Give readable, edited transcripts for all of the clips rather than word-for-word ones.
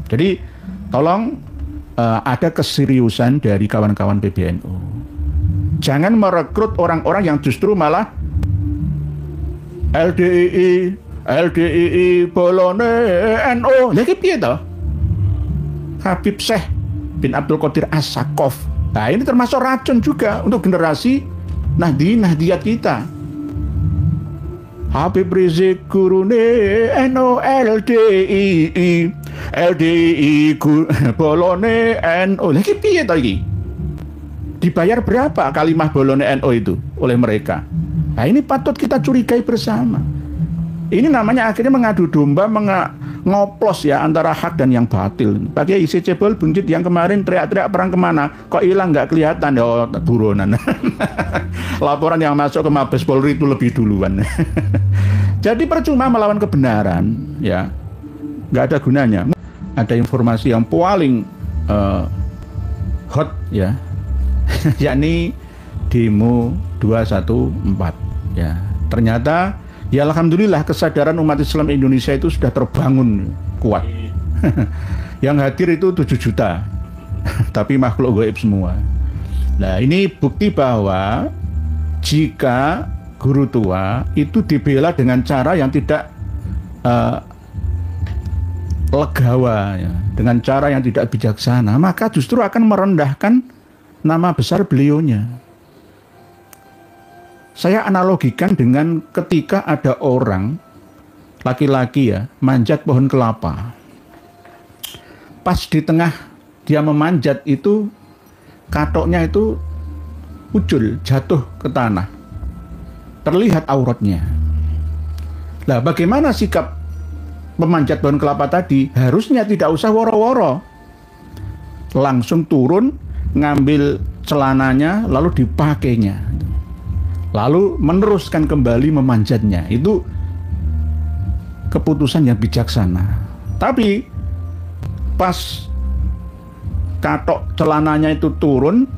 Jadi tolong ada keseriusan dari kawan-kawan PBNU. Jangan merekrut orang-orang yang justru malah LDII bolone NU. Lagi piye toh? Habib Syekh bin Abdul Qadir As-Sakaf. Nah, ini termasuk racun juga untuk generasi Nahdiyat kita. Habib Rizik gurune NU LDII bolone NU. Lagi piye toh iki? Dibayar berapa kalimah bolone NU itu oleh mereka? Nah, ini patut kita curigai bersama. Ini namanya akhirnya mengadu domba, ngoplos ya antara hak dan yang batil. Pakai isi cebol buncit yang kemarin teriak-teriak perang kemana, kok hilang nggak kelihatan, oh buronan. Laporan yang masuk ke Mabes Polri itu lebih duluan. Jadi percuma melawan kebenaran, ya nggak ada gunanya. Ada informasi yang paling hot ya, yakni demo 214 ya. Ternyata ya alhamdulillah kesadaran umat Islam Indonesia itu sudah terbangun kuat. Yang hadir itu 7 juta. Tapi makhluk gaib semua. Nah, ini bukti bahwa jika guru tua itu dibela dengan cara yang tidak legawa ya, dengan cara yang tidak bijaksana, maka justru akan merendahkan nama besar beliaunya. Saya analogikan dengan ketika ada orang laki-laki ya manjat pohon kelapa. Pas di tengah dia memanjat itu katoknya itu ucul jatuh ke tanah. Terlihat auratnya. Lah bagaimana sikap pemanjat pohon kelapa tadi? Harusnya tidak usah woro-woro. Langsung turun, ngambil celananya lalu dipakainya. Lalu meneruskan kembali memanjatnya. Itu keputusan yang bijaksana. Tapi pas katok celananya itu turun,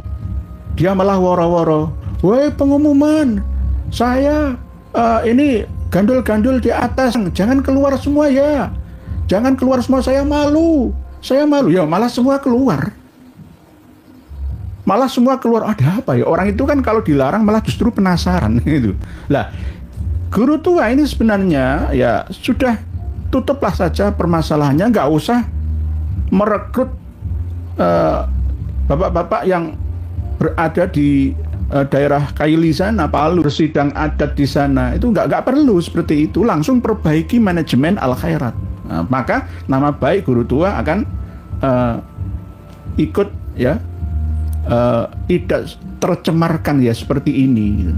dia malah woro-woro. Woi pengumuman, saya ini gandul-gandul di atas, jangan keluar semua ya. Jangan keluar semua, saya malu. Saya malu. Ya malah semua keluar. Malah semua keluar, ada apa ya? Orang itu kan kalau dilarang malah justru penasaran gitu. Lah, guru tua ini sebenarnya ya sudah tutuplah saja permasalahannya, nggak usah merekrut bapak-bapak yang berada di daerah Kaili sana, Palu, bersidang adat di sana. Itu nggak perlu seperti itu, langsung perbaiki manajemen al-khairat. Nah, maka nama baik guru tua akan ikut ya tidak tercemarkan ya seperti ini.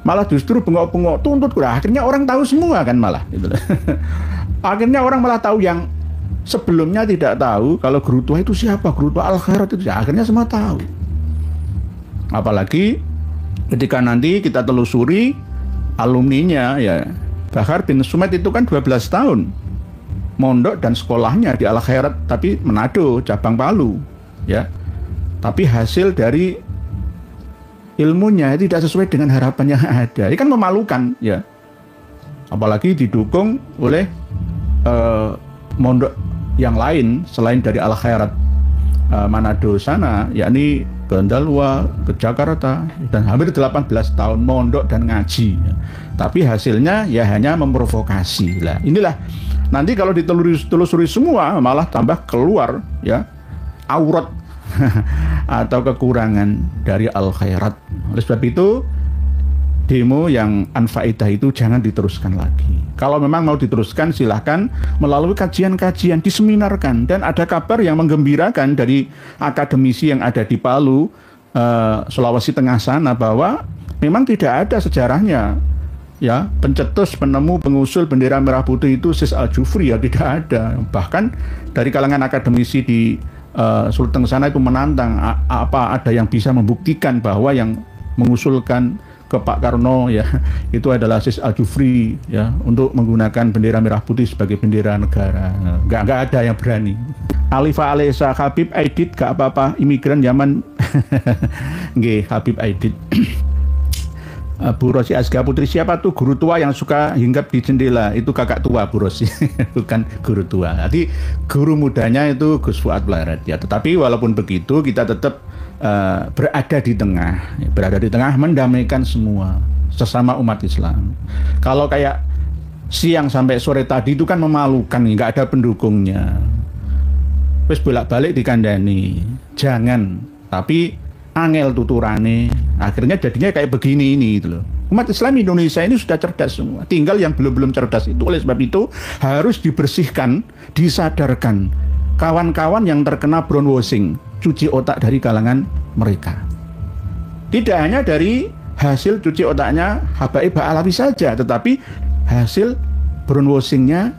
Malah justru bengok-bengok tuntut, akhirnya orang tahu semua kan malah gitu. Akhirnya orang malah tahu yang sebelumnya tidak tahu kalau guru tua itu siapa, guru tua al-khairat itu ya, akhirnya semua tahu. Apalagi ketika nanti kita telusuri alumninya ya, Bahar bin Sumed itu kan 12 tahun mondok dan sekolahnya di al-khairat tapi Manado, cabang Palu ya. Tapi hasil dari ilmunya tidak sesuai dengan harapan yang ada. Ini kan memalukan ya. Apalagi didukung oleh mondok yang lain selain dari al-khairat Manado sana, yakni Gondalwa ke Jakarta, dan hampir 18 tahun mondok dan ngaji. Tapi hasilnya ya hanya memprovokasi. Lah, inilah nanti kalau ditelusuri semua malah tambah keluar ya aurat atau kekurangan dari al-khairat. Oleh sebab itu demo yang anfaidah itu jangan diteruskan lagi. Kalau memang mau diteruskan silahkan melalui kajian-kajian, diseminarkan. Dan ada kabar yang menggembirakan dari akademisi yang ada di Palu, Sulawesi Tengah sana, bahwa memang tidak ada sejarahnya ya pencetus, penemu, pengusul bendera merah putih itu Sis Al-Jufri, ya tidak ada. Bahkan dari kalangan akademisi di Sulteng sana itu menantang apa ada yang bisa membuktikan bahwa yang mengusulkan ke Pak Karno ya itu adalah Sis Al-Jufri ya untuk menggunakan bendera merah putih sebagai bendera negara. Nggak ada yang berani. Alifa Alesa, Habib Aidit gak apa-apa, imigran Yaman. Nggih, Habib Aidit. Bu Rosi Asga Putri, siapa tuh guru tua yang suka hinggap di jendela? Itu kakak tua Bu Rosi, bukan guru tua. Jadi guru mudanya itu Gus Fuad Blaret ya. Tetapi walaupun begitu kita tetap berada di tengah mendamaikan semua sesama umat Islam. Kalau kayak siang sampai sore tadi itu kan memalukan, nggak ada pendukungnya. Terus bolak-balik dikandani, jangan. Tapi angel tuturane, akhirnya jadinya kayak begini ini gitu loh. Umat Islam Indonesia ini sudah cerdas semua, tinggal yang belum cerdas itu. Oleh sebab itu harus dibersihkan, disadarkan kawan-kawan yang terkena brainwashing, cuci otak dari kalangan mereka. Tidak hanya dari hasil cuci otaknya Habaib Ba'alawi saja, tetapi hasil brainwashingnya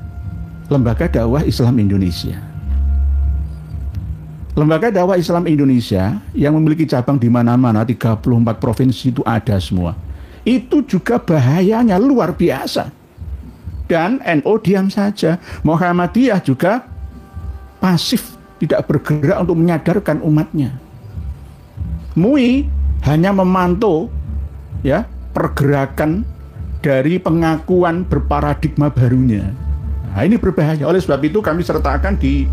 Lembaga Dakwah Islam Indonesia. Lembaga Dakwah Islam Indonesia yang memiliki cabang di mana-mana, 34 provinsi itu ada semua. Itu juga bahayanya luar biasa. Dan NU diam saja. Muhammadiyah juga pasif, tidak bergerak untuk menyadarkan umatnya. MUI hanya memantau ya pergerakan dari pengakuan berparadigma barunya. Nah, ini berbahaya. Oleh sebab itu kami sertakan di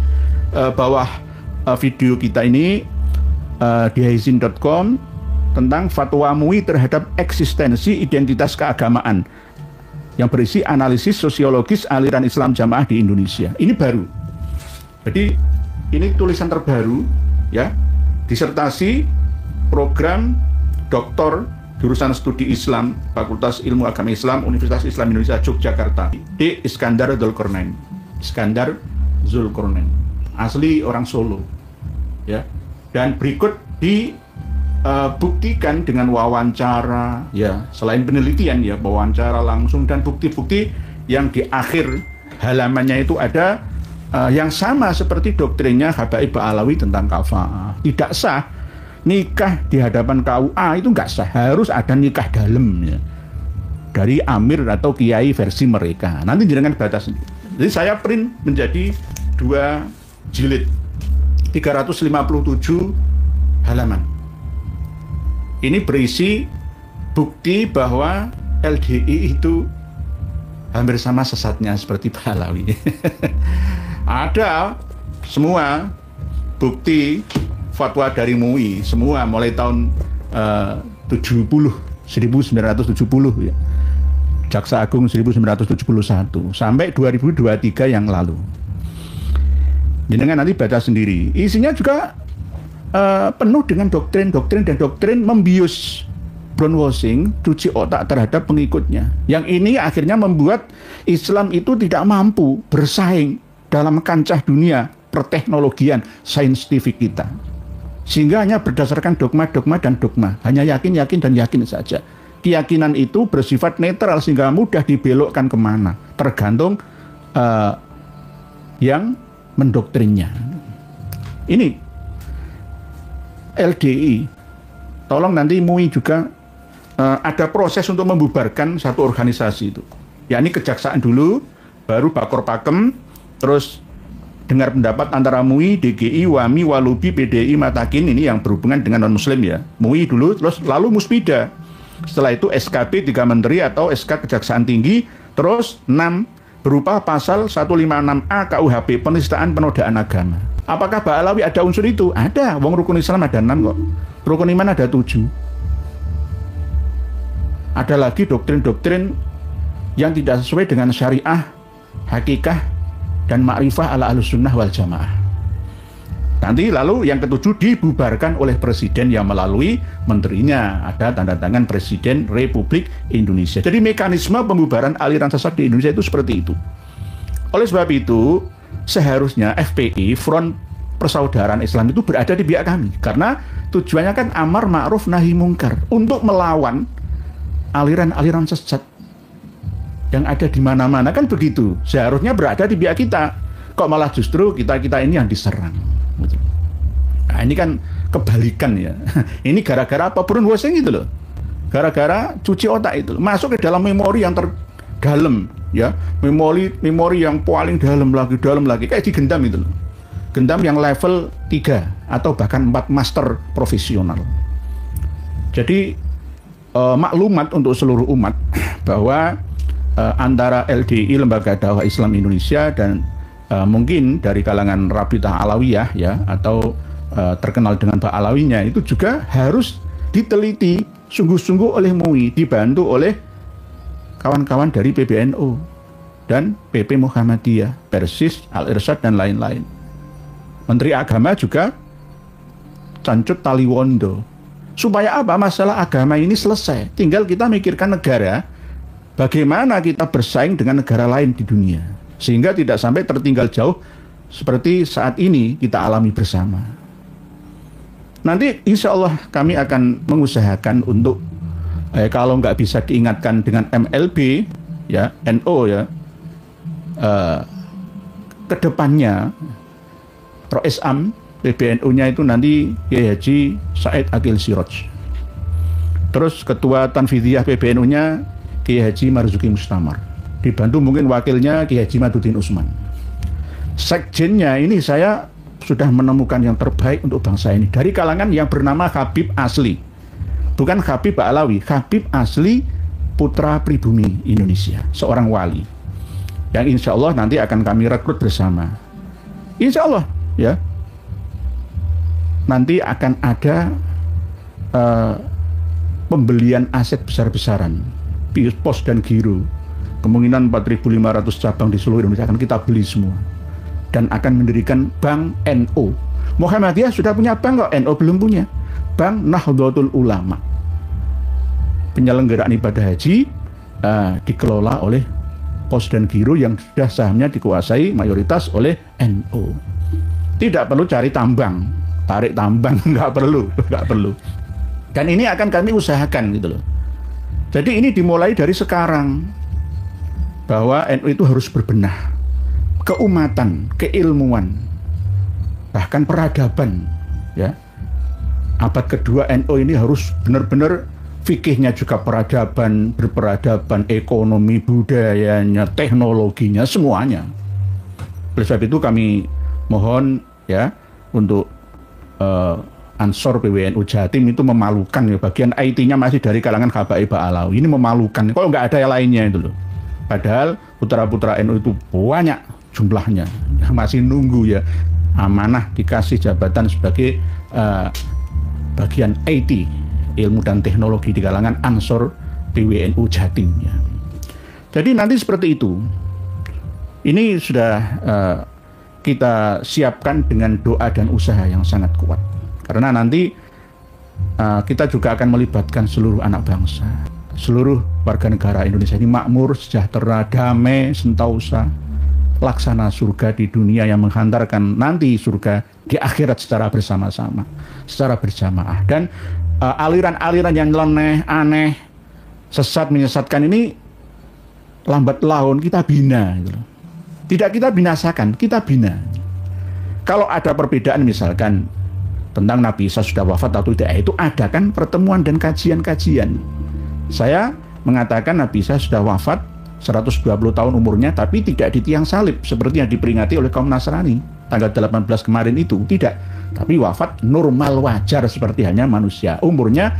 bawah video kita ini di haizin.com tentang fatwa MUI terhadap eksistensi identitas keagamaan yang berisi analisis sosiologis aliran Islam jamaah di Indonesia. Ini baru. Jadi ini tulisan terbaru ya, disertasi program doktor jurusan studi Islam Fakultas Ilmu Agama Islam Universitas Islam Indonesia Yogyakarta, D. Iskandar Zulkarnain. Iskandar Zulkarnain, asli orang Solo ya. Dan berikut dibuktikan dengan wawancara ya, selain penelitian ya, wawancara langsung dan bukti-bukti yang di akhir halamannya itu ada yang sama seperti doktrinnya Habaib Ba'alawi tentang kafa'ah. Tidak sah nikah di hadapan KUA, itu nggak sah, harus ada nikah dalam ya, dari amir atau kiai versi mereka. Nanti jenengan batas. Jadi saya print menjadi 2 jilid 357 halaman. Ini berisi bukti bahwa LDI itu hampir sama sesatnya seperti Ba'alawi. Ada semua bukti fatwa dari MUI semua mulai tahun 1970 ya. Jaksa Agung 1971 sampai 2023 yang lalu. Jenengan nanti baca sendiri. Isinya juga penuh dengan doktrin membius, brainwashing, cuci otak terhadap pengikutnya. Yang ini akhirnya membuat Islam itu tidak mampu bersaing dalam kancah dunia perteknologian saintifik kita. Sehingga hanya berdasarkan dogma dan dogma, hanya yakin dan yakin saja. Keyakinan itu bersifat netral sehingga mudah dibelokkan kemana, tergantung yang mendoktrinnya. Ini LDI, tolong nanti MUI juga ada proses untuk membubarkan satu organisasi itu. Yakni kejaksaan dulu, baru Bakor Pakem, terus dengar pendapat antara MUI, DGI, WAMI, Walubi, PDI, Matakin, ini yang berhubungan dengan non-muslim ya. MUI dulu, terus lalu Muspida. Setelah itu SKP 3 Menteri atau SK Kejaksaan Tinggi, terus 6 berupa pasal 156A KUHP, penistaan penodaan agama. Apakah Ba'alawi ada unsur itu? Ada, wong rukun Islam ada 6 kok. Rukun iman ada 7. Ada lagi doktrin-doktrin yang tidak sesuai dengan syariah, hakikah, dan ma'rifah ala Ahlussunnah wal Jamaah. Nanti lalu yang ketujuh dibubarkan oleh presiden yang melalui menterinya, ada tanda tangan Presiden Republik Indonesia. Jadi mekanisme pembubaran aliran sesat di Indonesia itu seperti itu. Oleh sebab itu seharusnya FPI, Front Persaudaraan Islam, itu berada di pihak kami, karena tujuannya kan amar ma'ruf nahi mungkar, untuk melawan aliran-aliran sesat yang ada di mana-mana, kan begitu. Seharusnya berada di pihak kita, kok malah justru kita ini yang diserang. Nah, ini kan kebalikan ya. Ini gara-gara apa? Brainwashing itu loh. Gara-gara cuci otak itu loh. Masuk ke dalam memori yang terdalam ya, memori yang paling dalam lagi, kayak digendam itu loh. Gendam yang level 3 atau bahkan 4 master profesional. Jadi maklumat untuk seluruh umat bahwa antara LDI Lembaga Dakwah Islam Indonesia dan mungkin dari kalangan Rabitah Alawiyah ya atau terkenal dengan Pak Alawinya itu juga harus diteliti sungguh-sungguh oleh MUI, dibantu oleh kawan-kawan dari PBNU dan PP Muhammadiyah, Persis, Al-Irsyad dan lain-lain. Menteri Agama juga Cancut Taliwondo. Supaya apa? Masalah agama ini selesai. Tinggal kita mikirkan negara, bagaimana kita bersaing dengan negara lain di dunia. Sehingga tidak sampai tertinggal jauh seperti saat ini kita alami bersama. Nanti insya Allah kami akan mengusahakan untuk, kalau nggak bisa diingatkan dengan MLB, ya, NO ya, kedepannya Rois Am PBNU-nya itu nanti Kiai Haji Said Akil Siroj. Terus Ketua Tanfidiyah PBNU-nya Kiai Haji Marzuki Mustamar. Dibantu mungkin wakilnya Kiai Haji Maduddin Usman. Sekjennya ini saya sudah menemukan yang terbaik untuk bangsa ini. Dari kalangan yang bernama Habib Asli. Bukan Habib Ba'alawi, Habib Asli putra pribumi Indonesia. Seorang wali. Yang insya Allah nanti akan kami rekrut bersama. Insya Allah ya. Nanti akan ada pembelian aset besar-besaran, pos dan giro. Kemungkinan 4.500 cabang di seluruh Indonesia akan kita beli semua. Dan akan mendirikan Bank NU. Muhammadiyah sudah punya bank kok, NU belum punya. Bank Nahdlatul Ulama. Penyelenggaraan ibadah haji dikelola oleh pos dan giro yang sudah sahamnya dikuasai mayoritas oleh NU. Tidak perlu cari tambang, tarik tambang, nggak perlu. Dan ini akan kami usahakan gitu loh. Jadi ini dimulai dari sekarang bahwa NU itu harus berbenah, keumatan, keilmuan, bahkan peradaban, ya. Abad kedua NU ini harus benar-benar fikihnya juga peradaban, berperadaban, ekonomi, budayanya, teknologinya, semuanya. Oleh sebab itu kami mohon ya untuk Ansor PWNU Jatim itu memalukan ya, bagian IT-nya masih dari kalangan Habaib Ba'alawi. Ini memalukan, kalau nggak ada yang lainnya itu loh. Padahal putra-putra NU itu banyak jumlahnya, masih nunggu ya amanah dikasih jabatan sebagai bagian IT, ilmu dan teknologi di kalangan Ansor PWNU Jatim ya. Jadi nanti seperti itu. Ini sudah kita siapkan dengan doa dan usaha yang sangat kuat. Karena nanti kita juga akan melibatkan seluruh anak bangsa, seluruh warga negara Indonesia ini makmur, sejahtera, damai, sentosa, laksana surga di dunia yang menghantarkan nanti surga di akhirat secara bersama-sama, secara berjamaah. Dan aliran-aliran yang leneh, aneh, sesat, menyesatkan ini lambat laun kita bina gitu. Tidak kita binasakan, kita bina. Kalau ada perbedaan misalkan tentang Nabi Isa sudah wafat atau tidak, itu ada kan pertemuan dan kajian-kajian. Saya mengatakan Nabi Isa sudah wafat 120 tahun umurnya, tapi tidak di tiang salib seperti yang diperingati oleh kaum Nasrani tanggal 18 kemarin itu, tidak. Tapi wafat normal, wajar seperti hanya manusia. Umurnya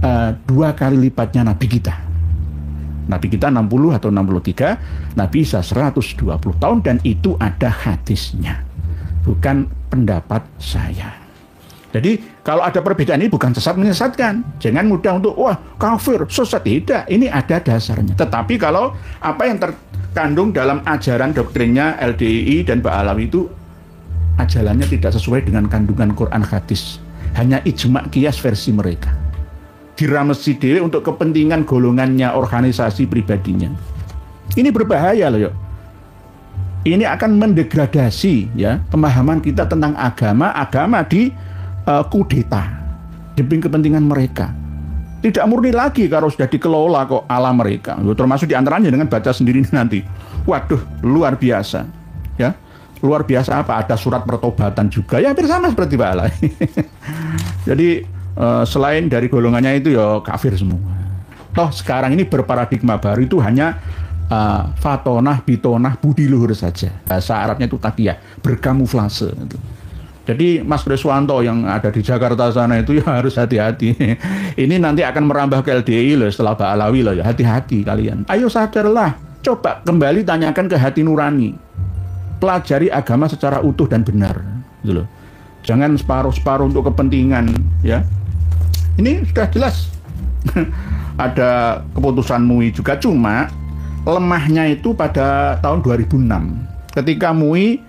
2 kali lipatnya Nabi kita. Nabi kita 60 atau 63, Nabi Isa 120 tahun, dan itu ada hadisnya, bukan pendapat saya. Jadi kalau ada perbedaan ini bukan sesat menyesatkan, jangan mudah untuk wah kafir, sesat, tidak, ini ada dasarnya. Tetapi kalau apa yang terkandung dalam ajaran doktrinnya LDI dan Ba'alawi itu ajarannya tidak sesuai dengan kandungan Quran hadis, hanya ijma qiyas versi mereka, diramesi dewe untuk kepentingan golongannya, organisasi pribadinya. Ini berbahaya loh yuk. Ini akan mendegradasi ya pemahaman kita tentang agama di kudeta demi kepentingan mereka. Tidak murni lagi kalau sudah dikelola kok ala mereka. Termasuk diantaranya dengan baca sendiri nanti. Waduh, luar biasa ya. Luar biasa apa? Ada surat pertobatan juga ya, hampir sama seperti Pak Alai. Jadi selain dari golongannya itu ya kafir semua. Toh sekarang ini berparadigma baru itu hanya fatonah, bitonah, budi luhur saja. Bahasa Arabnya itu taqiyah, berkamuflase. Jadi Mas Kriswanto yang ada di Jakarta sana itu ya harus hati-hati. Ini nanti akan merambah ke LDI loh setelah Pak Alawi loh ya. Hati-hati kalian. Ayo sadarlah. Coba kembali tanyakan ke hati nurani. Pelajari agama secara utuh dan benar. Gitu loh. Jangan separuh-separuh untuk kepentingan ya. Ini sudah jelas. Ada keputusan MUI juga, cuma lemahnya itu pada tahun 2006 ketika MUI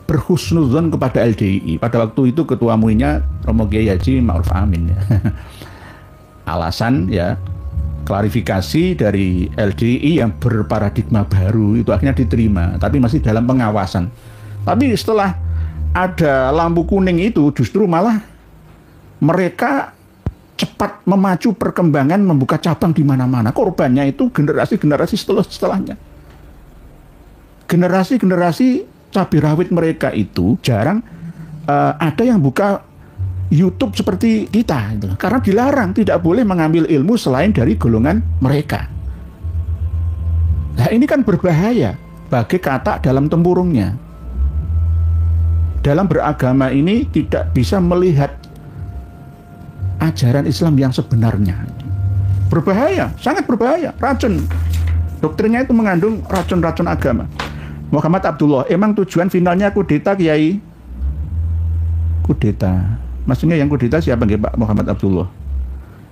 berhusnudzon kepada LDII. Pada waktu itu ketua MUI-nya Romo Kiai Haji Ma'ruf Amin ya. Alasan ya klarifikasi dari LDII yang berparadigma baru itu akhirnya diterima, tapi masih dalam pengawasan. Tapi setelah ada lampu kuning itu justru malah mereka cepat memacu perkembangan, membuka cabang di mana-mana. Korbannya itu generasi-generasi setelahnya. Generasi-generasi cabai rawit mereka itu jarang ada yang buka YouTube seperti kita gitu. Karena dilarang, tidak boleh mengambil ilmu selain dari golongan mereka. Nah ini kan berbahaya bagi katak dalam tempurungnya. Dalam beragama ini tidak bisa melihat ajaran Islam yang sebenarnya. Berbahaya, sangat berbahaya, racun. Doktrinnya itu mengandung racun-racun agama. Muhammad Abdullah, emang tujuan finalnya kudeta Kiai? Kudeta. Maksudnya yang kudeta siapa nggih Pak Muhammad Abdullah?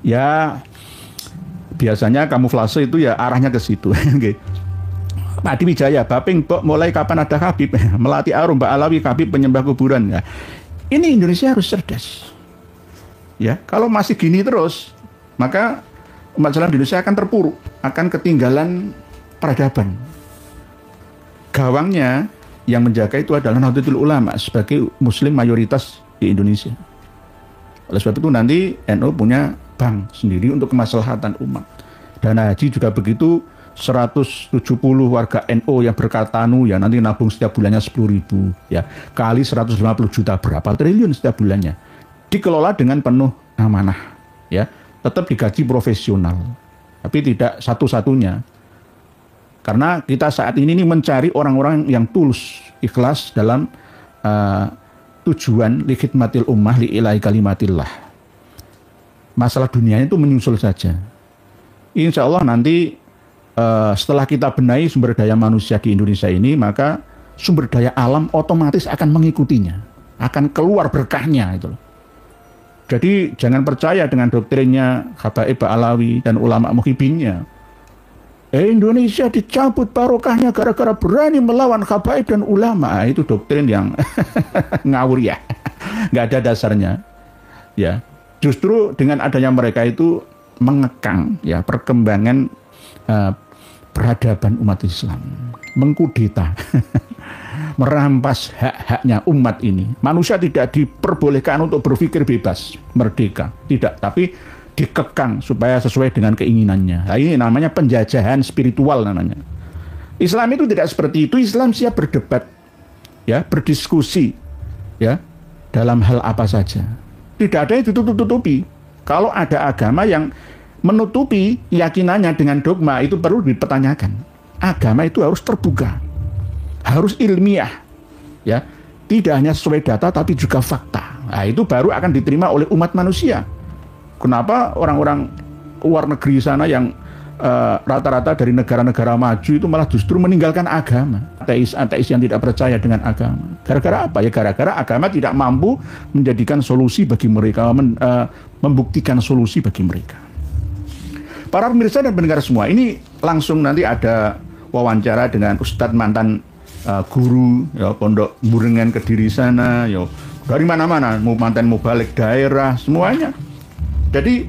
Ya biasanya kamuflase itu ya arahnya ke situ. Pak Adi Wijaya, Baping Bok mulai kapan ada Habib? Melati Arum, Mbak Alawi, Habib penyembah kuburan. Ya. Ini Indonesia harus cerdas. Ya, kalau masih gini terus, maka umat Islam di Indonesia akan terpuruk, akan ketinggalan peradaban. Gawangnya yang menjaga itu adalah Nahdlatul Ulama sebagai muslim mayoritas di Indonesia. Oleh sebab itu nanti NU punya bank sendiri untuk kemaslahatan umat. Dana haji juga begitu, 170 warga NU yang berkartanu ya nanti nabung setiap bulannya 10.000 ya, kali 150 juta berapa triliun setiap bulannya. Dikelola dengan penuh amanah ya, tetap digaji profesional. Tapi tidak satu-satunya. Karena kita saat ini mencari orang-orang yang tulus, ikhlas dalam tujuan li khidmatil ummah li ilahi kalimatillah. Masalah dunianya itu menyusul saja. Insya Allah nanti setelah kita benahi sumber daya manusia di Indonesia ini, maka sumber daya alam otomatis akan mengikutinya, akan keluar berkahnya itu. Jadi jangan percaya dengan doktrinnya Habaib Alawi dan ulama muhibinnya. Indonesia dicabut barokahnya gara-gara berani melawan habaib dan ulama. Itu doktrin yang ngawur ya, nggak ada dasarnya. Ya, justru dengan adanya mereka itu mengekang ya perkembangan peradaban umat Islam, mengkudeta, merampas hak-haknya umat ini. Manusia tidak diperbolehkan untuk berpikir bebas, merdeka, tidak, tapi dikekang supaya sesuai dengan keinginannya. Nah, ini namanya penjajahan spiritual namanya. Islam itu tidak seperti itu. Islam siap berdebat, ya, berdiskusi, ya, dalam hal apa saja. Tidak ada yang ditutup-tutupi. Kalau ada agama yang menutupi keyakinannya dengan dogma, itu perlu dipertanyakan. Agama itu harus terbuka, harus ilmiah, ya, tidak hanya sesuai data tapi juga fakta. Nah, itu baru akan diterima oleh umat manusia. Kenapa orang-orang luar negeri sana yang rata-rata dari negara-negara maju itu malah justru meninggalkan agama? Ateis yang tidak percaya dengan agama. Gara-gara apa? Ya gara-gara agama tidak mampu menjadikan solusi bagi mereka, membuktikan solusi bagi mereka. Para pemirsa dan pendengar semua, ini langsung nanti ada wawancara dengan Ustadz mantan guru ya, Pondok Burengan Kediri sana, ya, dari mana-mana, mantan mubalik daerah, semuanya. Jadi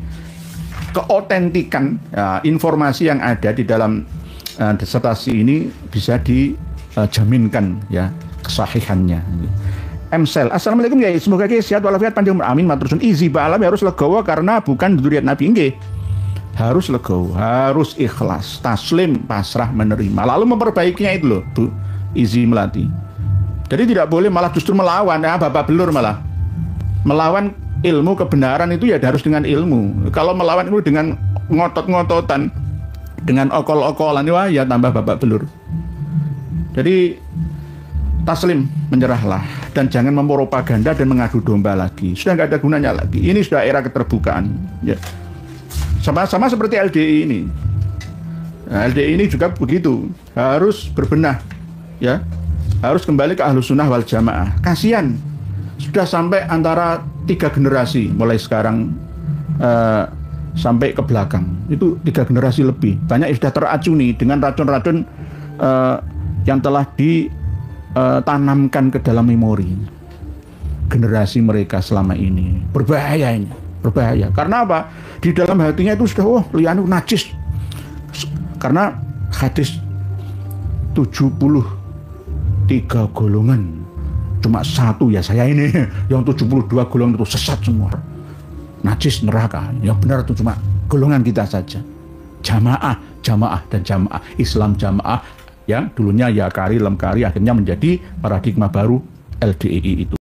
keotentikan ya, informasi yang ada di dalam disertasi ini bisa dijaminkan ya kesahihannya. Emsel, assalamualaikum ya, semoga sehat walafiat panjang amin matur suwun. Izi ba'alam harus legowo karena bukan dzurriyyat Nabi nggih. Harus legowo, harus ikhlas, taslim, pasrah menerima. Lalu memperbaikinya itu loh, Bu Izi Melati. Jadi tidak boleh malah justru melawan, ya bapak belur malah. Melawan ilmu kebenaran itu ya harus dengan ilmu. Kalau melawan itu dengan ngotot-ngototan, dengan okol-okolan, wah ya tambah babak belur. Jadi taslim, menyerahlah. dan jangan mempropaganda dan mengadu domba lagi. Sudah nggak ada gunanya lagi. Ini sudah era keterbukaan. Ya. Sama seperti LDI ini. Nah, LDI ini juga begitu, harus berbenah, ya, harus kembali ke Ahlus Sunnah wal Jamaah. Kasihan, sudah sampai antara 3 generasi, mulai sekarang sampai ke belakang, itu 3 generasi lebih. Banyak yang sudah teracuni dengan racun-racun yang telah ditanamkan ke dalam memori generasi mereka selama ini. Berbahaya ini, berbahaya. Karena apa? Di dalam hatinya itu sudah, lianu najis. Karena hadis 73 golongan, cuma satu ya saya ini, yang 72 golongan itu sesat semua. Najis neraka. Yang benar itu cuma golongan kita saja. Jamaah dan jamaah. Islam jamaah yang dulunya Yakari, Lemkari, akhirnya menjadi paradigma baru LDII itu.